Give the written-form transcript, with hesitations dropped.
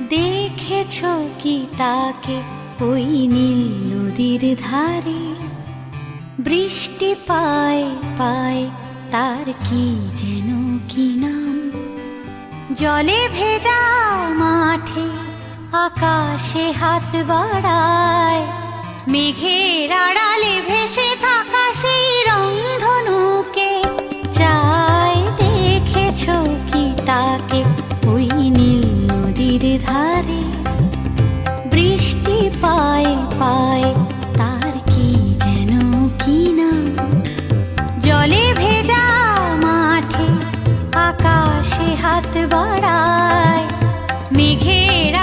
দেখেছ কি তাকে ওই নীল নদীর ধারে? বৃষ্টি পায় পায় তার কি যেন কি নাম। জলে ভেজা মাঠে আকাশে হাত বাড়ায়, মেঘের আড়ালে ভেসে থাকা সেই রংধনুকে চায়। দেখেছ কি তাকে ওই নীল নদীর ধারে? বৃষ্টি পায় পায় তার কি যেন কি নাম। জলে ভেজা মাঠে আকাশে হাত বাড়ায়, মেঘের